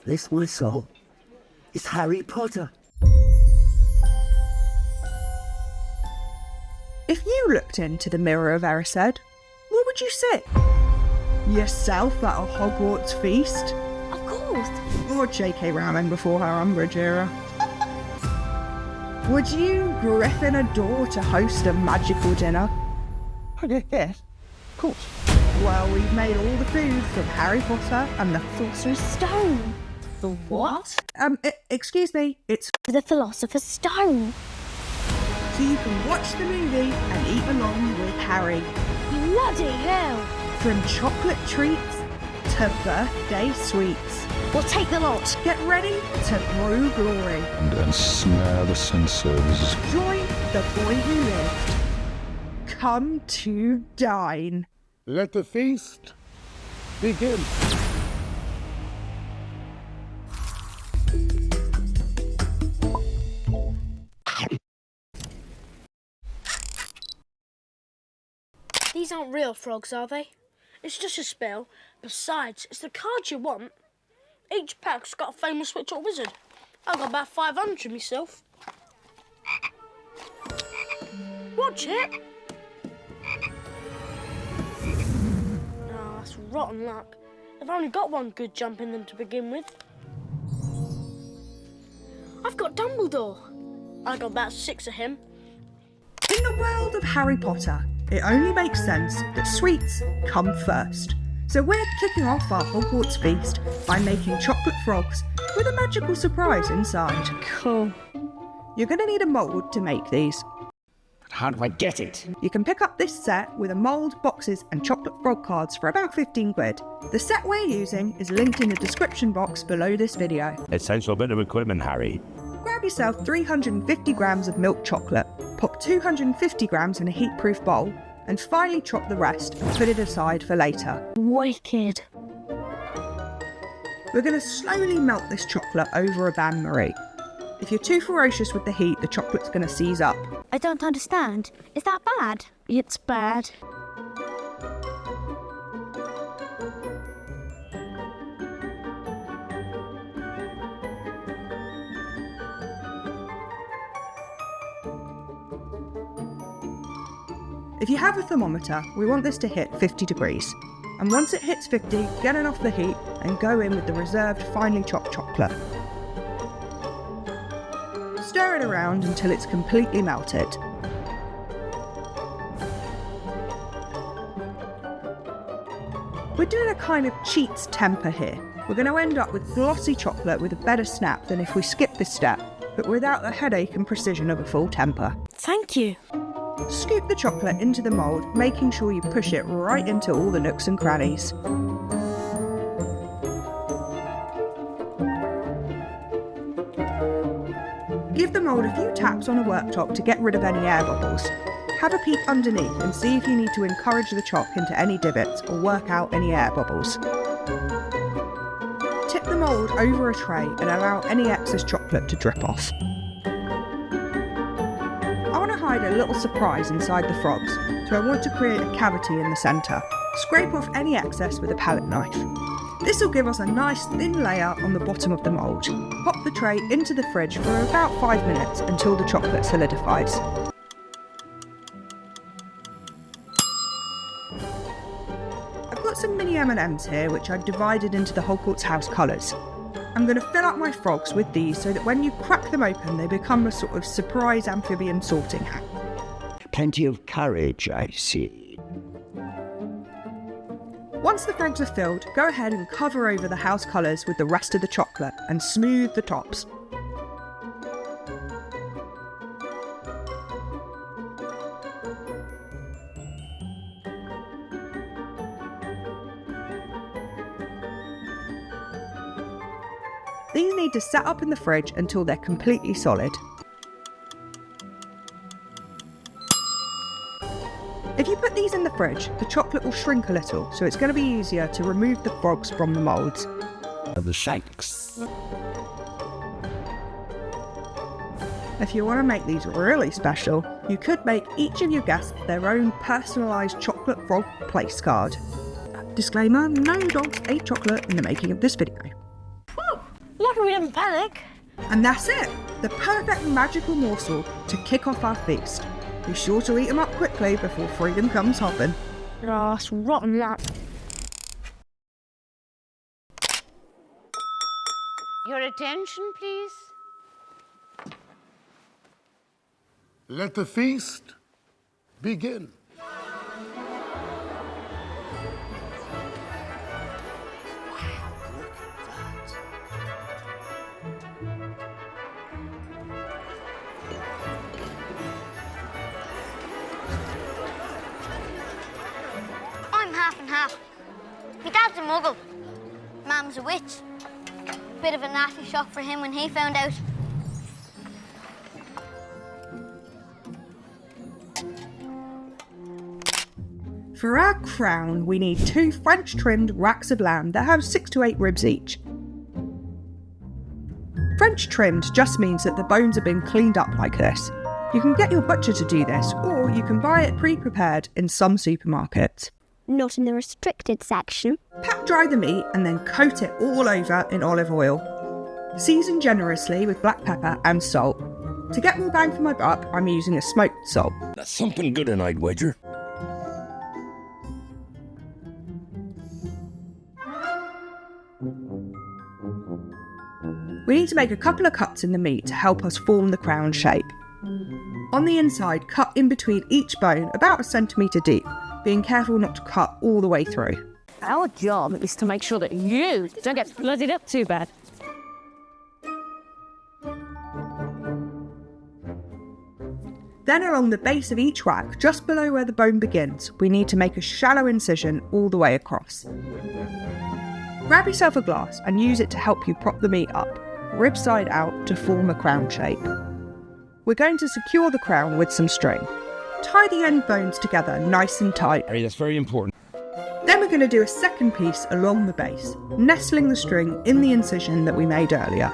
This, my soul, is Harry Potter. If you looked into the mirror of Erised, what would you see? Yourself at a Hogwarts feast? Of course. Or J.K. Rowling before her Umbridge era? Would you Griffin-adore to host a magical dinner? Yes, of course. Well, we've made all the food from Harry Potter and the Sorcerer's Stone. The what? Excuse me, it's The Philosopher's Stone. so you can watch the movie and eat along with Harry. Bloody hell. From chocolate treats to birthday sweets. We'll take the lot. Get ready to brew glory. And ensnare the senses. Join the boy who lived. Come to DINE. Let the feast begin. These aren't real frogs, are they? It's just a spell. Besides, it's the cards you want. Each pack's got a famous witch or wizard. I've got about 500 myself. Watch it! Oh, that's rotten luck. I've only got one good jump in them to begin with. I've got Dumbledore. I got about 6 of him. In the world of Harry Potter, it only makes sense that sweets come first. So we're kicking off our Hogwarts feast by making chocolate frogs with a magical surprise inside. Cool. You're going to need a mould to make these. How do I get it? You can pick up this set with a mould, boxes and chocolate frog cards for about 15 quid. The set we're using is linked in the description box below this video. Essential bit of equipment, Harry. Grab yourself 350 grams of milk chocolate, pop 250 grams in a heat-proof bowl, and finely chop the rest and put it aside for later. Wicked. We're going to slowly melt this chocolate over a bain-marie. If you're too ferocious with the heat, the chocolate's going to seize up. I don't understand. Is that bad? It's bad. If you have a thermometer, we want this to hit 50 degrees. And once it hits 50, get it off the heat and go in with the reserved finely chopped chocolate. Stir it around until it's completely melted. We're doing a kind of cheats temper here. We're going to end up with glossy chocolate with a better snap than if we skip this step, but without the headache and precision of a full temper. Thank you. Scoop the chocolate into the mould, making sure you push it right into all the nooks and crannies. Give the mould a few taps on a worktop to get rid of any air bubbles. Have a peek underneath and see if you need to encourage the chalk into any divots or work out any air bubbles. Tip the mould over a tray and allow any excess chocolate to drip off. I want to hide a little surprise inside the frogs, so I want to create a cavity in the centre. Scrape off any excess with a palette knife. This will give us a nice thin layer on the bottom of the mould. Pop the tray into the fridge for about 5 minutes until the chocolate solidifies. I've got some mini M&Ms here which I've divided into the Hogwarts house colours. I'm going to fill up my frogs with these so that when you crack them open they become a sort of surprise amphibian sorting hat. Plenty of courage, I see. Once the frogs are filled, go ahead and cover over the house colours with the rest of the chocolate and smooth the tops. These need to set up in the fridge until they're completely solid. If you put these in the fridge, the chocolate will shrink a little, so it's going to be easier to remove the frogs from the moulds. The shanks. If you want to make these really special, you could make each of your guests their own personalised chocolate frog place card. Disclaimer, no dogs ate chocolate in the making of this video. Lucky we didn't panic. And that's it! The perfect magical morsel to kick off our feast. Be sure to eat them up quickly before freedom comes hopping. Oh, it's rotten that. Your attention, please. Let the feast begin. I'm half and half. My dad's a muggle. Mum's a witch. Bit of a nasty shock for him when he found out. For our crown, we need 2 French-trimmed racks of lamb that have 6 to 8 ribs each. French-trimmed just means that the bones have been cleaned up like this. You can get your butcher to do this, or you can buy it pre-prepared in some supermarkets. Not in the restricted section. Pat dry the meat and then coat it all over in olive oil. Season generously with black pepper and salt. To get more bang for my buck, I'm using a smoked salt. That's something good tonight, Wedger. We need to make a couple of cuts in the meat to help us form the crown shape. On the inside, cut in between each bone about 1 centimetre deep, being careful not to cut all the way through. Our job is to make sure that you don't get bloodied up too bad. Then along the base of each rack, just below where the bone begins, we need to make a shallow incision all the way across. Grab yourself a glass and use it to help you prop the meat up, rib side out to form a crown shape. We're going to secure the crown with some string. Tie the end bones together nice and tight. Harry, that's very important. Then we're going to do a second piece along the base, nestling the string in the incision that we made earlier.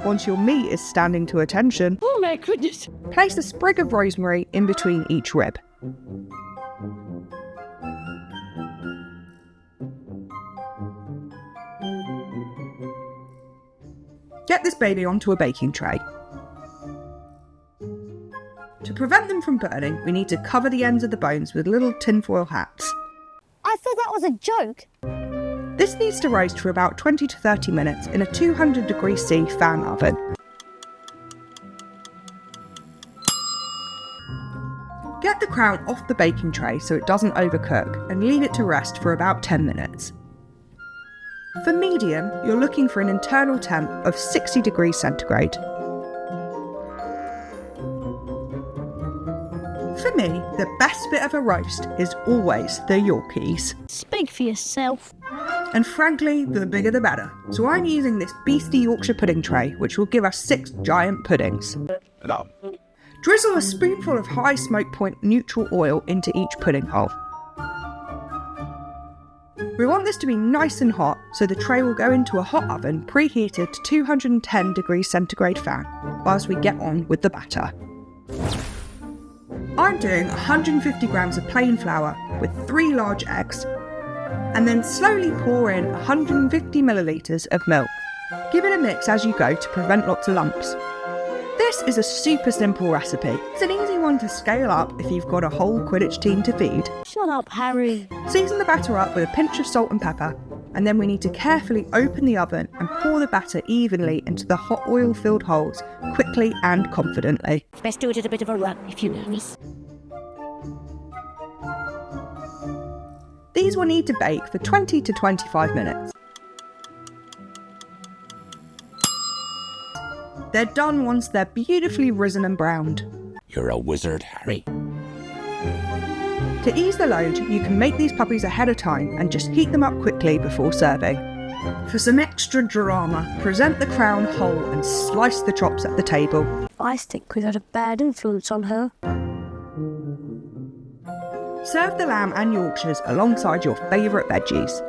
Once your meat is standing to attention, Oh my goodness. place a sprig of rosemary in between each rib. Get this baby onto a baking tray. To prevent them from burning, we need to cover the ends of the bones with little tinfoil hats. I thought that was a joke. This needs to roast for about 20 to 30 minutes in a 200°C fan oven. Get the crown off the baking tray so it doesn't overcook and leave it to rest for about 10 minutes. For medium, you're looking for an internal temp of 60°C. For me, the best bit of a roast is always the Yorkies. Speak for yourself. And frankly, the bigger the better. So I'm using this beastly Yorkshire pudding tray, which will give us 6 giant puddings. No. Drizzle a spoonful of high smoke point neutral oil into each pudding hole. We want this to be nice and hot, so the tray will go into a hot oven preheated to 210°C fan, whilst we get on with the batter. I'm doing 150 grams of plain flour with 3 large eggs, and then slowly pour in 150 millilitres of milk. Give it a mix as you go to prevent lots of lumps. This is a super simple recipe. It's an easy one to scale up if you've got a whole Quidditch team to feed. Shut up, Harry. Season the batter up with a pinch of salt and pepper, and then we need to carefully open the oven and pour the batter evenly into the hot oil-filled holes, quickly and confidently. Best do it at a bit of a run if you're nervous. These will need to bake for 20 to 25 minutes. They're done once they're beautifully risen and browned. You're a wizard, Harry. To ease the load, you can make these puppies ahead of time and just heat them up quickly before serving. For some extra drama, present the crown whole and slice the chops at the table. I think we've had a bad influence on her. Serve the lamb and Yorkshires alongside your favourite veggies.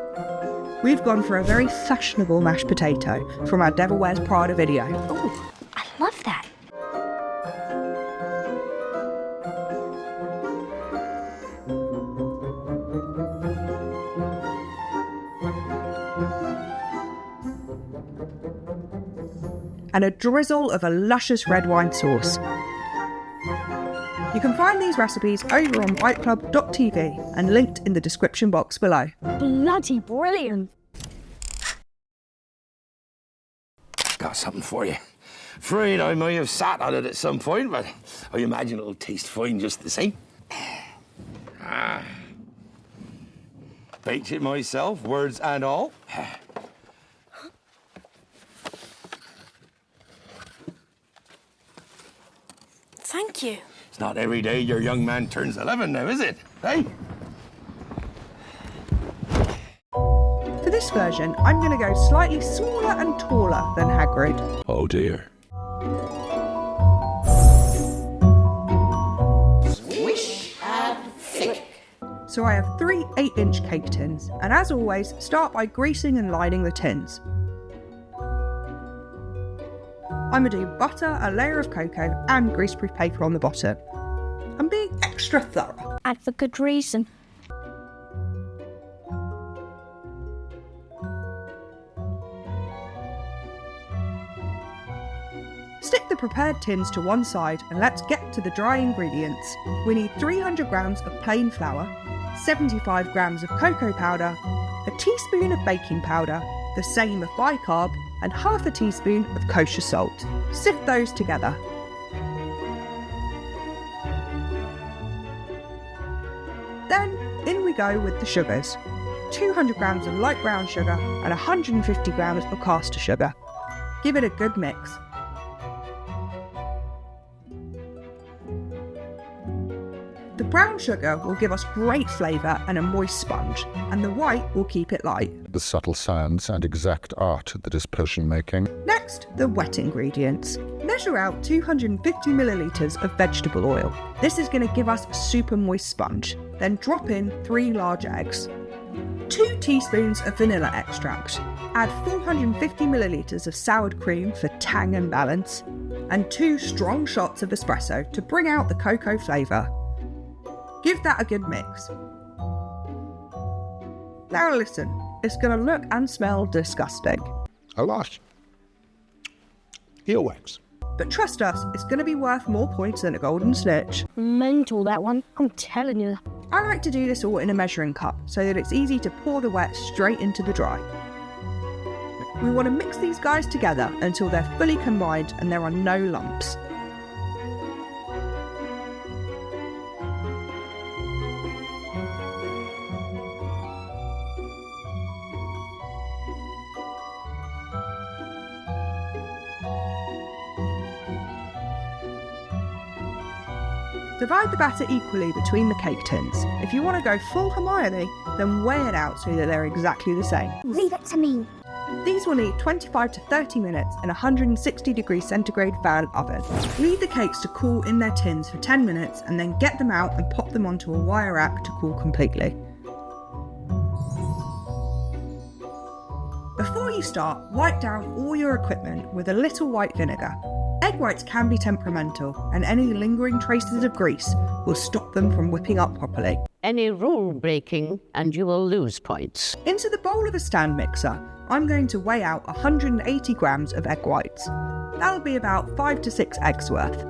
We've gone for a very fashionable mashed potato from our Devil Wears Prada video. Oh, I love that. and a drizzle of a luscious red wine sauce. You can find these recipes over on biteclub.tv and linked in the description box below. Bloody brilliant. Got something for you. Afraid I might have sat on it at some point, but I imagine it'll taste fine just the same. Baked it myself, words and all. Thank you. It's not every day your young man turns 11 now, is it? Hey? For this version, I'm going to go slightly smaller and taller than Hagrid. Oh dear. So I have 3 8-inch cake tins, and as always, start by greasing and lining the tins. I'm going to do butter, a layer of cocoa, and greaseproof paper on the bottom. I'm being extra thorough. And for good reason. Stick the prepared tins to one side and let's get to the dry ingredients. We need 300 grams of plain flour, 75 grams of cocoa powder, a teaspoon of baking powder, the same of bicarb, and half a teaspoon of kosher salt. Sift those together. Then in we go with the sugars. 200 grams of light brown sugar and 150 grams of caster sugar. Give it a good mix. The brown sugar will give us great flavour and a moist sponge, and the white will keep it light. The subtle science and exact art that is potion making. Next, the wet ingredients. Measure out 250 millilitres of vegetable oil. This is going to give us a super moist sponge. Then drop in 3 large eggs. 2 teaspoons of vanilla extract. Add 450 millilitres of soured cream for tang and balance. And 2 strong shots of espresso to bring out the cocoa flavour. Give that a good mix. Now listen, it's going to look and smell disgusting. Alas. Earwax. But trust us, it's going to be worth more points than a golden snitch. Mental, that one. I'm telling you. I like to do this all in a measuring cup so that it's easy to pour the wet straight into the dry. We want to mix these guys together until they're fully combined and there are no lumps. Divide the batter equally between the cake tins. If you want to go full Hermione, then weigh it out so that they're exactly the same. Leave it to me. These will need 25 to 30 minutes in a 160 degrees centigrade fan oven. Leave the cakes to cool in their tins for 10 minutes and then get them out and pop them onto a wire rack to cool completely. Before you start, wipe down all your equipment with a little white vinegar. Egg whites can be temperamental, and any lingering traces of grease will stop them from whipping up properly. Any rule breaking and you will lose points. Into the bowl of a stand mixer, I'm going to weigh out 180 grams of egg whites. That'll be about 5 to 6 eggs worth.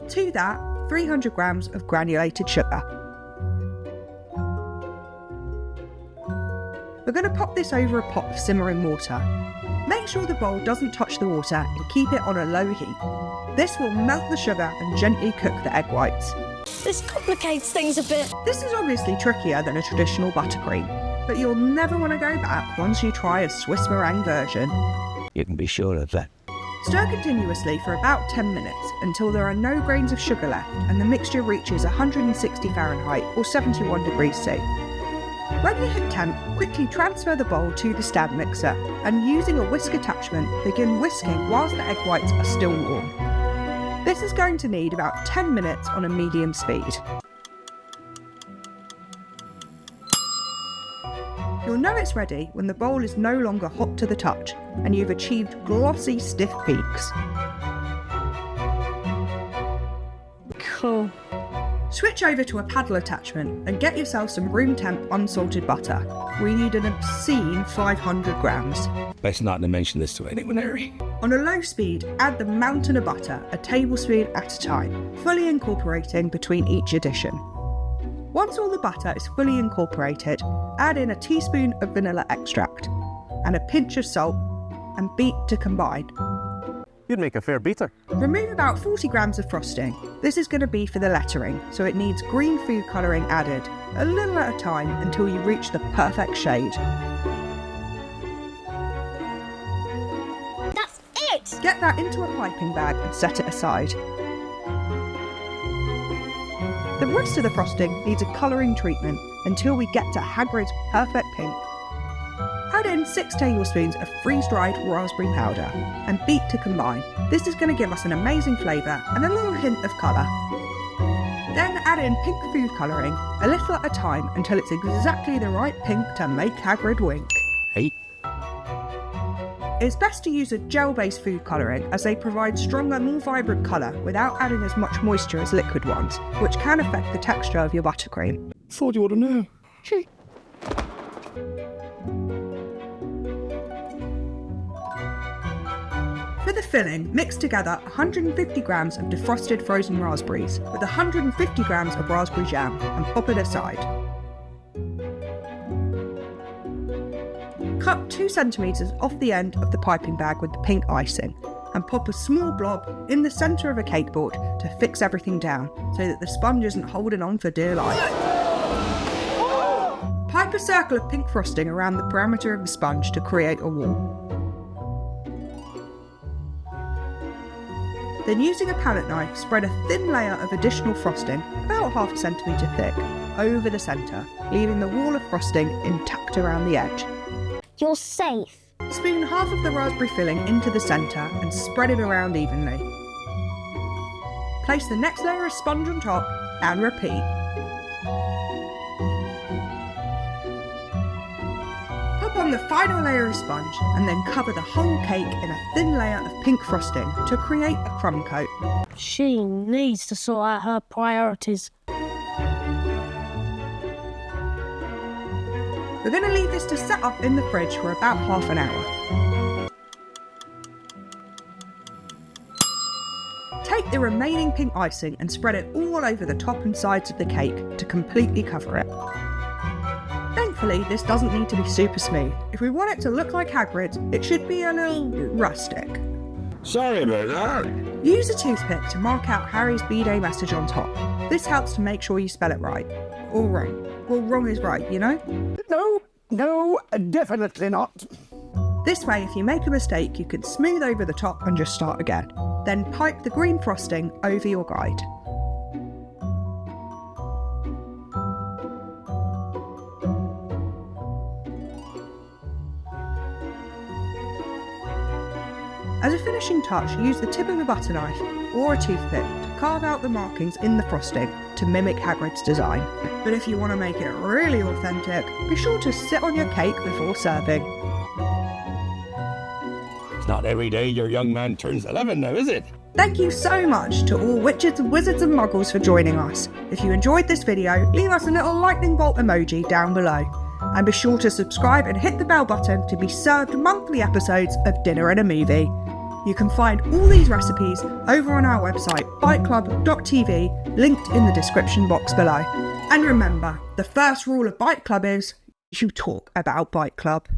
To that, 300 grams of granulated sugar. We're going to pop this over a pot of simmering water. Make sure the bowl doesn't touch the water and keep it on a low heat. This will melt the sugar and gently cook the egg whites. This complicates things a bit. This is obviously trickier than a traditional buttercream, but you'll never want to go back once you try a Swiss meringue version. You can be sure of that. Stir continuously for about 10 minutes until there are no grains of sugar left and the mixture reaches 160 Fahrenheit or 71 degrees C. When you hit temp, quickly transfer the bowl to the stand mixer and using a whisk attachment, begin whisking whilst the egg whites are still warm. This is going to need about 10 minutes on a medium speed. You'll know it's ready when the bowl is no longer hot to the touch and you've achieved glossy, stiff peaks. Cool. Switch over to a paddle attachment and get yourself some room temp unsalted butter. We need an obscene 500 grams. Best not to mention this to anyone, Harry. On a low speed, add the mountain of butter, a tablespoon at a time, fully incorporating between each addition. Once all the butter is fully incorporated, add in a teaspoon of vanilla extract and a pinch of salt and beat to combine. You'd make a fair beater. Remove about 40 grams of frosting. This is going to be for the lettering, so it needs green food colouring added, a little at a time until you reach the perfect shade. That's it! Get that into a piping bag and set it aside. The rest of the frosting needs a colouring treatment until we get to Hagrid's perfect pink. Add in 6 tablespoons of freeze-dried raspberry powder and beat to combine. This is going to give us an amazing flavour and a little hint of colour. Then add in pink food colouring, a little at a time until it's exactly the right pink to make Hagrid wink. Hey. It's best to use a gel-based food colouring as they provide stronger, more vibrant colour without adding as much moisture as liquid ones, which can affect the texture of your buttercream. Thought you ought to know. For the filling, mix together 150 grams of defrosted frozen raspberries with 150 grams of raspberry jam and pop it aside. Cut 2 centimetres off the end of the piping bag with the pink icing and pop a small blob in the centre of a cake board to fix everything down so that the sponge isn't holding on for dear life. Pipe a circle of pink frosting around the perimeter of the sponge to create a wall. Then using a palette knife, spread a thin layer of additional frosting, about half a centimetre thick, over the centre, leaving the wall of frosting intact around the edge. You're safe. Spoon half of the raspberry filling into the centre and spread it around evenly. Place the next layer of sponge on top and repeat. Pop on the final layer of sponge and then cover the whole cake in a thin layer of pink frosting to create a crumb coat. She needs to sort out her priorities. We're going to leave this to set up in the fridge for about half an hour. Take the remaining pink icing and spread it all over the top and sides of the cake to completely cover it. Thankfully, this doesn't need to be super smooth. If we want it to look like Hagrid's, it should be a little rustic. Sorry about that. Use a toothpick to mark out Harry's B-Day message on top. This helps to make sure you spell it right. Or wrong. Well, wrong is right, you know? No, definitely not. This way, if you make a mistake, you can smooth over the top and just start again. Then pipe the green frosting over your guide. As a finishing touch, use the tip of a butter knife or a toothpick to carve out the markings in the frosting to mimic Hagrid's design. But if you want to make it really authentic, be sure to sit on your cake before serving. It's not every day your young man turns 11 now, is it? Thank you so much to all witches, wizards and muggles for joining us. If you enjoyed this video, leave us a little lightning bolt emoji down below. And be sure to subscribe and hit the bell button to be served monthly episodes of Dinner and a Movie. You can find all these recipes over on our website, biteclub.tv, linked in the description box below. And remember, the first rule of Bite Club is, you talk about Bite Club.